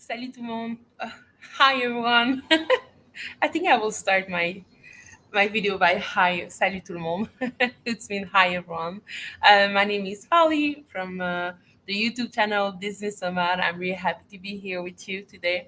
Salut tout le monde. Hi everyone. I think I will start my video by hi, salut tout le monde. It's mean hi everyone. My name is Fali from the YouTube channel Business Omar. I'm really happy to be here with you today.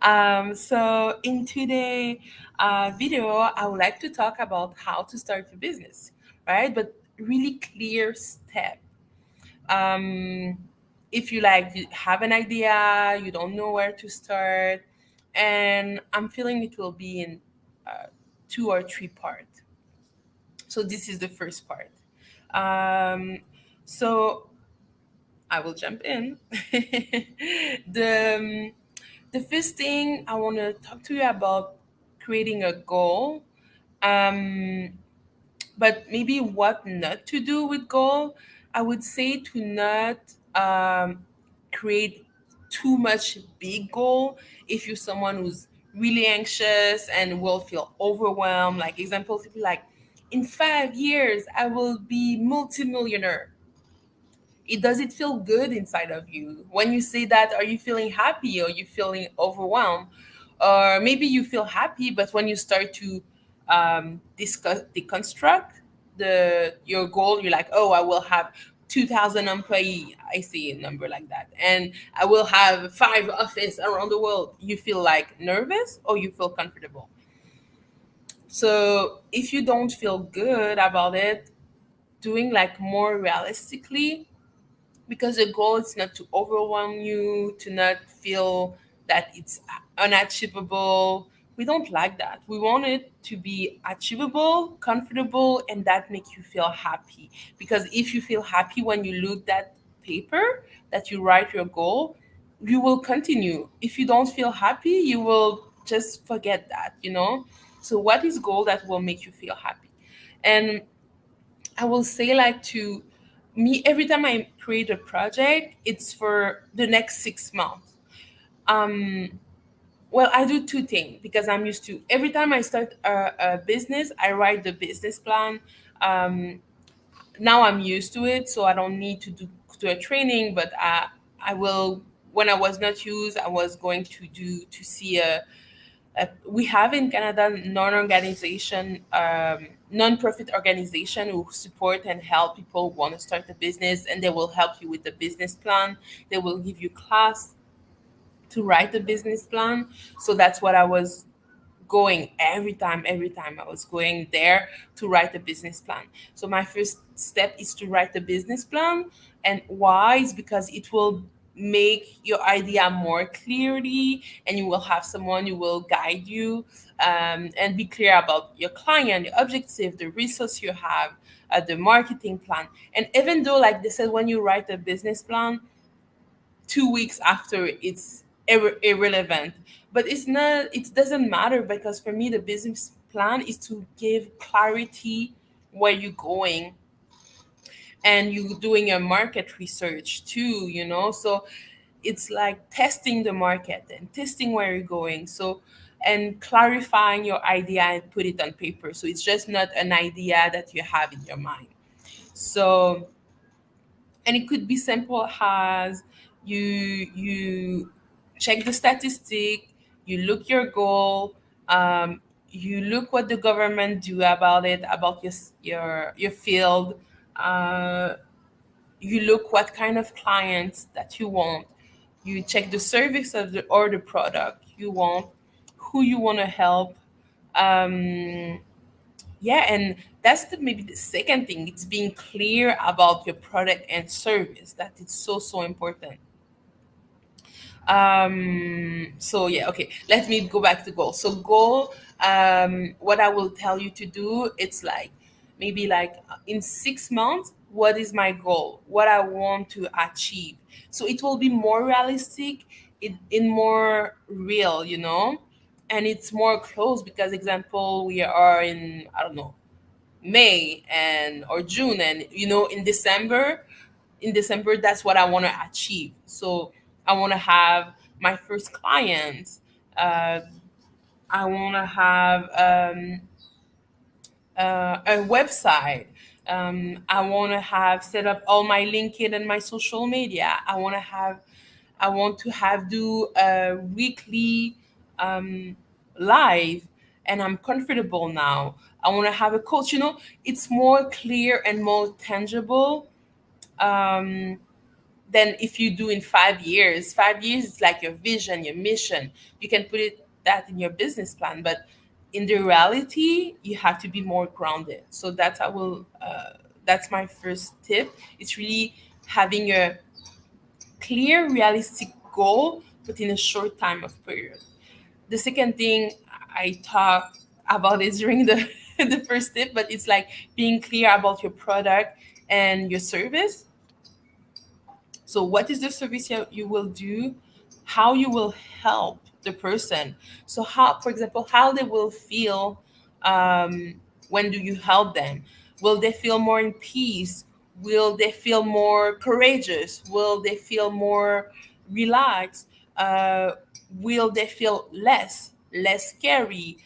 So in today video, I would like to talk about how to start a business, right? But really clear step. um, if you like you have an idea, you don't know where to start, and I'm feeling it will be in two or three parts. So this is the first part. um, so I will jump in. The first thing I want to talk to you about, creating a goal. um, but maybe what not to do with goal. I would say to not create too much big goal if you're someone who's really anxious and will feel overwhelmed. Like example, to be like, in 5 years I will be multimillionaire. It does it feel good inside of you when you say that? Are you feeling happy or you feeling overwhelmed? Or maybe you feel happy, but when you start to discuss deconstruct the your goal, you're like, oh, I will have 2,000 employee. I see a number like that, and I will have 5 office around the world. You feel like nervous or you feel comfortable? So if you don't feel good about it, doing like more realistically, because the goal is not to overwhelm you, to not feel that it's unachievable. We don't like that. We want it to be achievable, comfortable, and that make you feel happy. Because if you feel happy when you look that paper that you write your goal, you will continue. If you don't feel happy, you will just forget that. So what is goal that will make you feel happy? And I will say, like, to me, every time I create a project, it's for the next 6 months. Um, well, I do two things because I'm used to every time I start a business, I write the business plan. Um, Now I'm used to it, so I don't need to do a training. But I will. When I was not used, I was going to see we have in Canada non-profit organization who support and help people who want to start a business, and they will help you with the business plan. They will give you class to write the business plan. So that's what I was going every time I was going there to write a business plan. So my first step is to write the business plan. And why is because it will make your idea more clearly, and you will have someone who will guide you, and be clear about your client, your objective, the resource you have, the marketing plan. And even though, like they said, when you write a business plan, 2 weeks after it's irrelevant, but it's not, it doesn't matter, because for me the business plan is to give clarity where you're going, and you doing a market research too. So it's like testing the market and testing where you're going, so, and clarifying your idea and put it on paper, so it's just not an idea that you have in your mind. So, and it could be simple as you check the statistic, you look your goal, you look what the government do about it, about your field, uh, you look what kind of clients that you want, you check the service of the or the product you want, who you want to help. um, yeah, and that's maybe the second thing. It's being clear about your product and service. That is so so important. So yeah, okay. Let me go back to goal. So goal, what I will tell you to do, it's like maybe like in 6 months, what is my goal? What I want to achieve. So it will be more realistic, in more real. And it's more close because example, we are in, I don't know, May and or June, and in December, that's what I want to achieve. So I want to have my first clients. uh, I want to have a website. I want to have set up all my LinkedIn and my social media. I want to have I want to have do a weekly um, live, and I'm comfortable now. I want to have a coach. It's more clear and more tangible um, than if you do in 5 years. 5 years is like your vision, your mission. You can put it that in your business plan, but in the reality, you have to be more grounded. So that's I will. That's my first tip. It's really having a clear, realistic goal, but in a short time of period. The second thing I talk about is during the the first tip, but it's like being clear about your product and your service. So, what is the service you will do? How you will help the person? So, how, for example, how they will feel when do you help them? Will they feel more in peace? Will they feel more courageous? Will they feel more relaxed? Uh, will they feel less scary,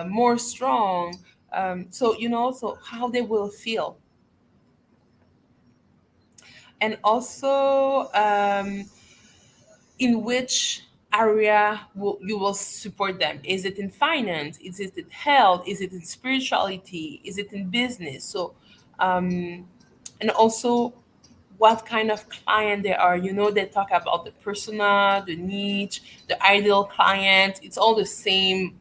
more strong? So how they will feel, and also in which area you will support them. Is it in finance? Is it in health? Is it in spirituality? Is it in business? So and also what kind of client they are. They talk about the persona, the niche, the ideal client. It's all the same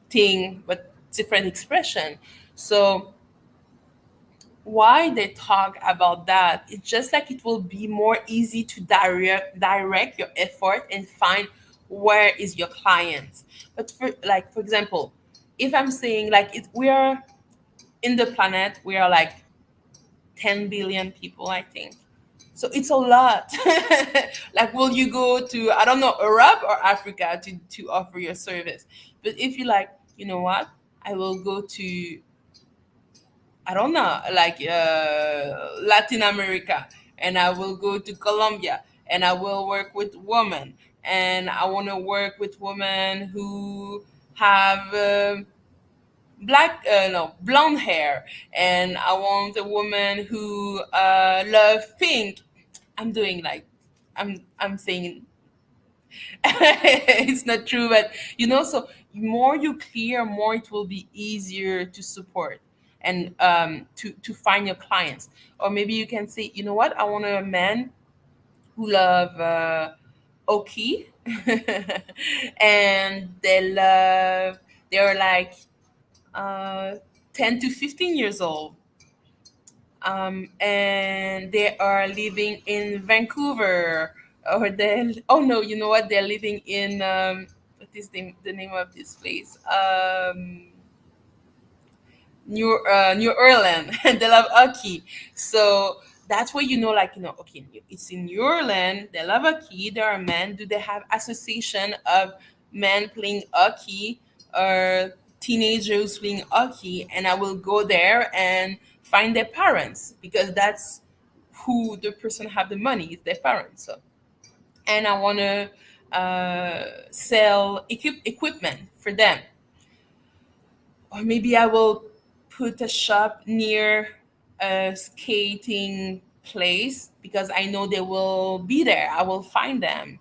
thing but different expression. So why they talk about that, it's just like it will be more easy to direct your effort and find where is your client. But for example, if I'm saying like we are in the planet, we are like 10 billion people, I think. So it's a lot. Like, will you go to, I don't know, Europe or Africa to offer your service? But if you like, you know what, I will go to, I don't know, like Latin America, and I will go to Colombia, and I will work with women, and I want to work with women who have black, no, blonde hair, and I want a woman who love pink. I'm doing like, I'm saying it's not true, but so more you clear, more it will be easier to support and to find your clients. Or maybe you can say, you know what, I want a man who love Oki, and they're like uh 10 to 15 years old, and they are living in Vancouver, or they, oh no, you know what? They're living in what is the name of this place? New Orleans, and they love hockey. So that's where like okay, it's in New Orleans. They love hockey. There are men. Do they have association of men playing hockey or teenagers playing hockey? And I will go there and find their parents, because that's who the person have the money is, their parents. So, and I want to sell equipment for them. Or maybe I will put a shop near a skating place, because I know they will be there. I will find them.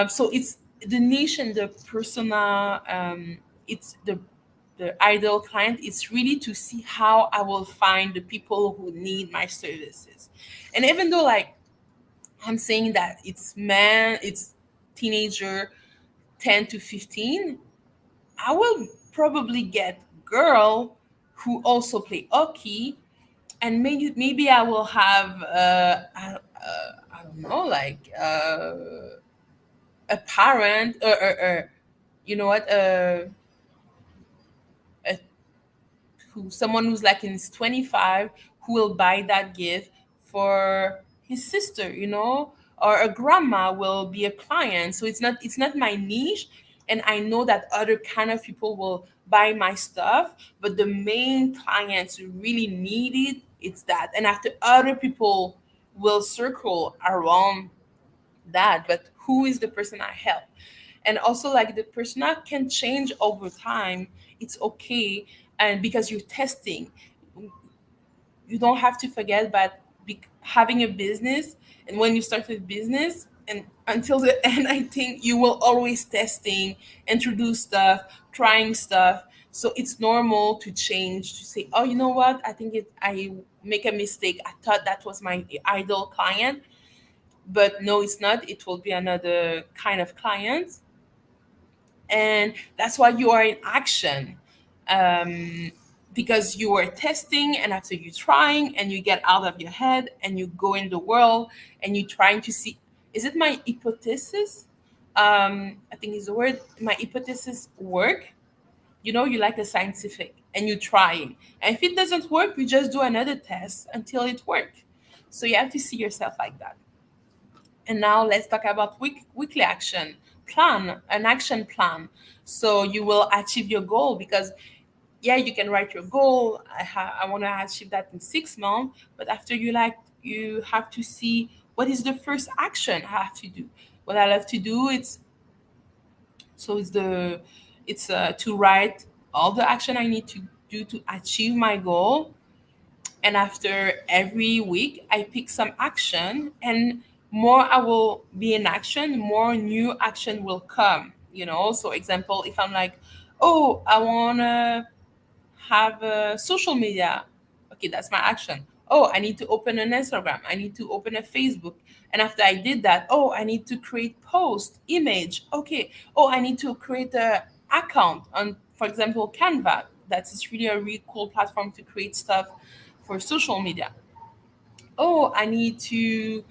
So it's the niche and the persona. It's the ideal client. It's really to see how I will find the people who need my services. And even though like I'm saying that it's teenager 10 to 15, I will probably get girl who also play hockey, and maybe I will have I don't know, like a parent, or you know what, a someone who's like in his 25, who will buy that gift for his sister, or a grandma will be a client. So it's not my niche, and I know that other kind of people will buy my stuff, but the main clients who really need it's that. And after, other people will circle around that, but who is the person I help? And also, like, the persona can change over time. It's okay. And because you're testing, you don't have to forget having a business, and when you start a business and until the end, I think you will always testing, introduce stuff, trying stuff. So it's normal to change, to say, oh, you know what, I think I make a mistake, I thought that was my ideal client, but no, it's not, it will be another kind of client. And that's why you are in action, um, because you are testing, and after you trying and you get out of your head and you go in the world and you trying to see, is it my hypothesis, I think is the word, my hypothesis work, you like the scientific, and you're trying, and if it doesn't work, you just do another test until it works. So you have to see yourself like that. And now let's talk about weekly action plan, an action plan. So you will achieve your goal, because yeah, you can write your goal. I want to achieve that in 6 months, but after you have to see what is the first action I have to do. What I love to do, it's to write all the action I need to do to achieve my goal, and after every week I pick some action, and more I will be in action, more new action will come. So example, if I'm like, oh, I want to have a social media, okay, that's my action. Oh, I need to open an Instagram, I need to open a Facebook, and after I did that, oh, I need to create post image, okay. Oh, I need to create a account on, for example, Canva. That's really a really cool platform to create stuff for social media. Oh, I need to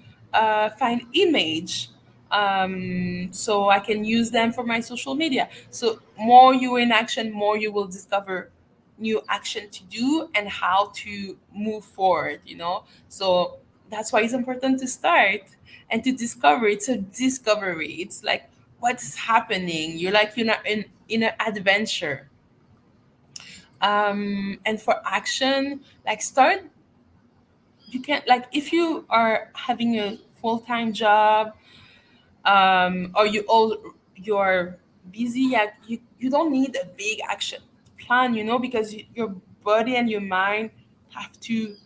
find image, so I can use them for my social media. So more you're in action, more you will discover new action to do and how to move forward. So that's why it's important to start and to discover. It's a discovery. It's like what's happening. You're not in an adventure. And for action, like start, you can, like, if you are having a full-time job, or you're busy, yeah, you don't need a big action plan, because your body and your mind have to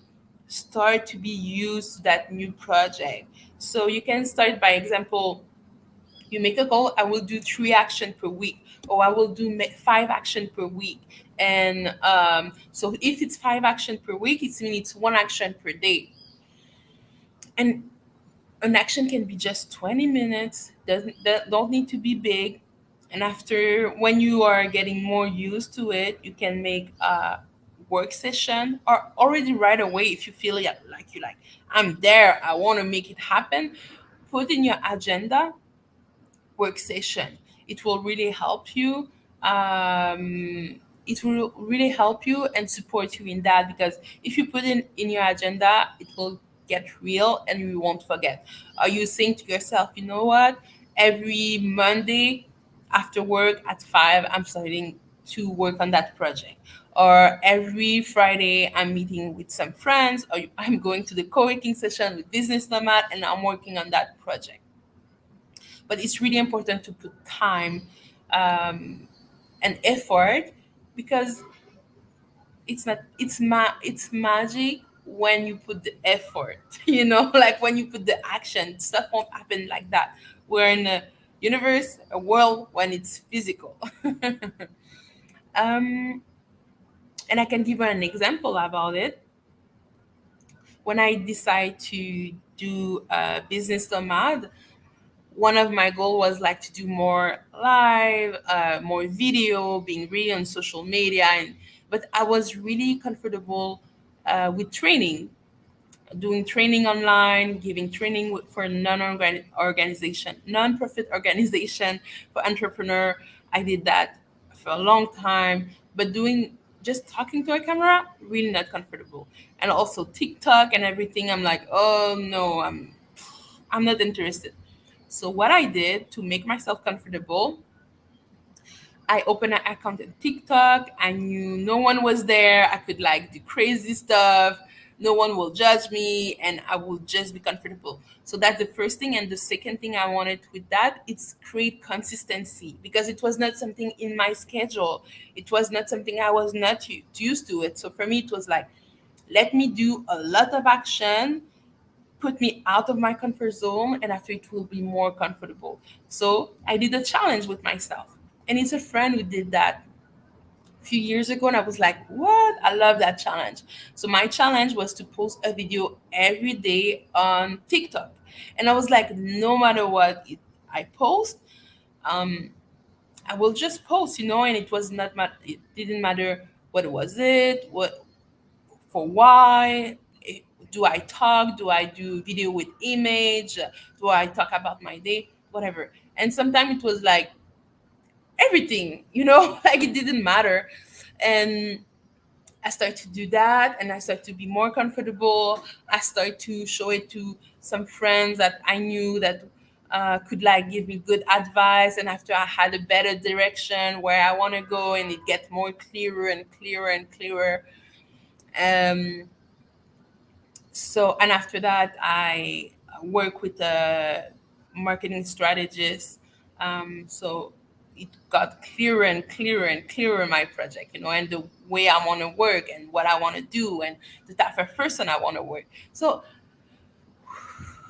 start to be used to that new project. So you can start, by example, you make a goal, I will do 3 action per week, or I will do 5 action per week. And so if it's 5 action per week, it means it's 1 action per day. And an action can be just 20 minutes, doesn't that don't need to be big. And after, when you are getting more used to it, you can make a work session, or already right away, if you feel like you like, I'm there, I want to make it happen, put in your agenda work session. It will really help you. It will really help you and support you in that, because if you put in your agenda, it will get real and you won't forget. Are you saying to yourself, you know what? Every Monday after work at 5, I'm starting to work on that project. Or every Friday, I'm meeting with some friends, or I'm going to the co working session with Business Nomad and I'm working on that project. But it's really important to put time, um, and effort, because it's magic when you put the effort. Like when you put the action, stuff won't happen like that. We're in a universe, a world, when it's physical. um, and I can give you an example about it. When I decide to do a business nomad, one of my goal was like to do more live, more video, being real on social media, but I was really comfortable with training, doing training online, giving training for non-profit organization for entrepreneur. I did that for a long time, but doing just talking to a camera, really not comfortable. And also TikTok and everything, I'm like, oh no, I'm not interested. So what I did to make myself comfortable, I opened an account on TikTok. I knew no one was there. I could like do crazy stuff. No one will judge me and I will just be comfortable. So that's the first thing. And the second thing I wanted with that, it's create consistency, because it was not something in my schedule. It was not something I was not used to it. So for me, it was like, let me do a lot of action put me out of my comfort zone, and after it will be more comfortable. So I did a challenge with myself. And it's a friend who did that a few years ago, and I was like, what? I love that challenge. So my challenge was to post a video every day on TikTok. And I was like, no matter what I post, um, I will just post, and it was not it didn't matter what was it, what for why. Do I talk? Do I do video with image? Do I talk about my day? Whatever. And sometimes it was like everything, like it didn't matter. And I start to do that, and I start to be more comfortable. I start to show it to some friends that I knew that could like give me good advice. And after I had a better direction where I want to go, and it gets more clearer and clearer and clearer. Um, so, and after that, I work with a marketing strategist. So it got clearer and clearer and clearer, my project, and the way I want to work and what I want to do and the type of person I want to work. So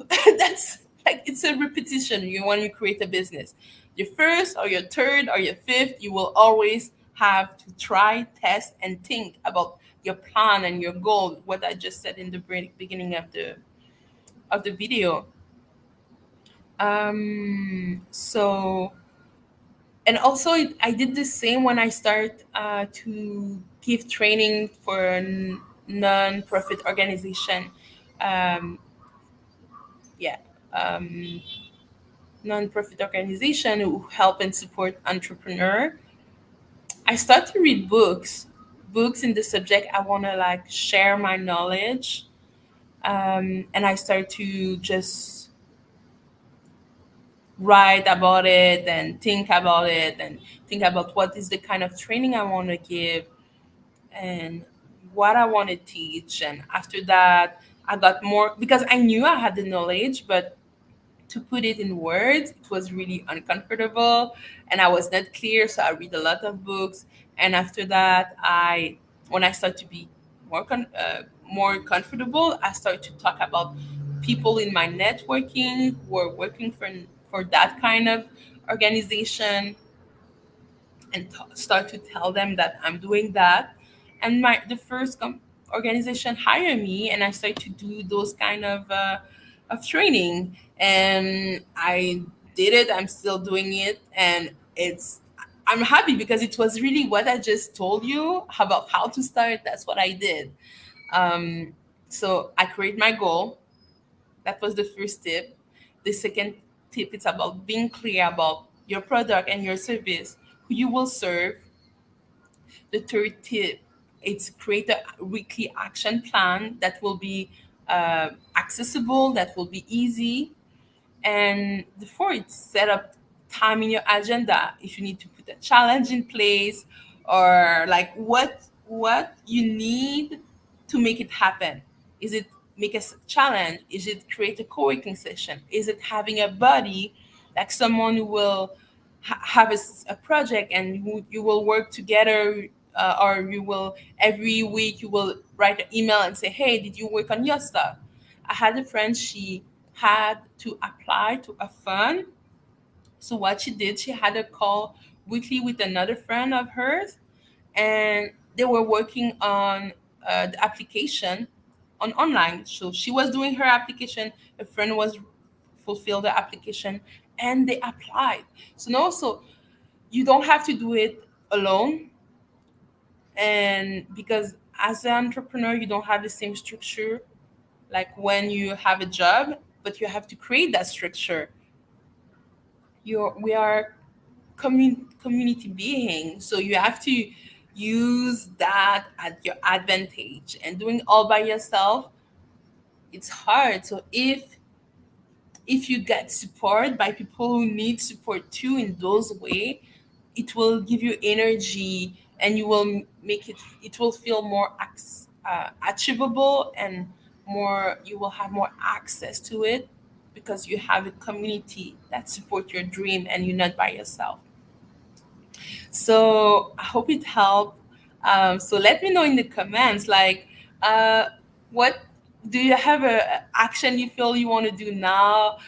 that's like, it's a repetition. You want to create a business. Your first or your third or your fifth, you will always have to try, test, and think about your plan and your goal. What I just said in the beginning of the video. So, and also I did the same when I start to give training for non-profit organization. Um, yeah, um, non-profit organization who help and support entrepreneur. I start to read books in the subject. I want to like share my knowledge, and I start to just write about it and think about what is the kind of training I want to give and what I want to teach. And after that, I got more because I knew I had the knowledge, but to put it in words, it was really uncomfortable and I was not clear. So I read a lot of books. And after that, when I start to be more comfortable, I start to talk about people in my networking who are working for that kind of organization, and start to tell them that I'm doing that. And the first organization hire me, and I start to do those kind of training, and I did it. I'm still doing it, and I'm happy because it was really what I just told you about how to start. That's what I did. Um, so I create my goal. That was the first tip. The second tip is about being clear about your product and your service, who you will serve. The third tip is create a weekly action plan that will be accessible, that will be easy. And the fourth, set up time in your agenda if you need to put a challenge in place, or like what you need to make it happen. Is it make a challenge? Is it create a co-working session? Is it having a buddy, like someone who will have a project and you will work together, or you will every week you will write an email and say, hey, did you work on your stuff? I had a friend, she had to apply to a fund. So what she did, she had a call weekly with another friend of hers, and they were working on the application on online. So she was doing her application, a friend was fulfill the application, and they applied. So now, so you don't have to do it alone, and because as an entrepreneur, you don't have the same structure like when you have a job, but you have to create that structure. We are community being, so you have to use that at your advantage, and doing all by yourself, it's hard. So if you get support by people who need support too in those way, it will give you energy, and you will make it will feel more achievable, and more you will have more access to it because you have a community that support your dream and you're not by yourself. So I hope it helped. So let me know in the comments, like, uh, what. do you have a action you feel you want to do now?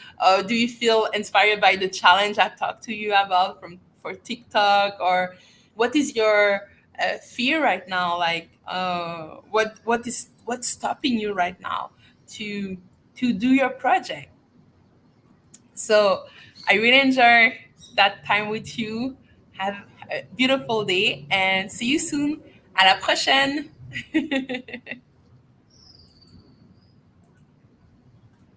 Do you feel inspired by the challenge I talked to you about from for TikTok? Or what is your fear right now? Like, what's stopping you right now to do your project? So I really enjoy that time with you. Have a beautiful day and see you soon. À la prochaine.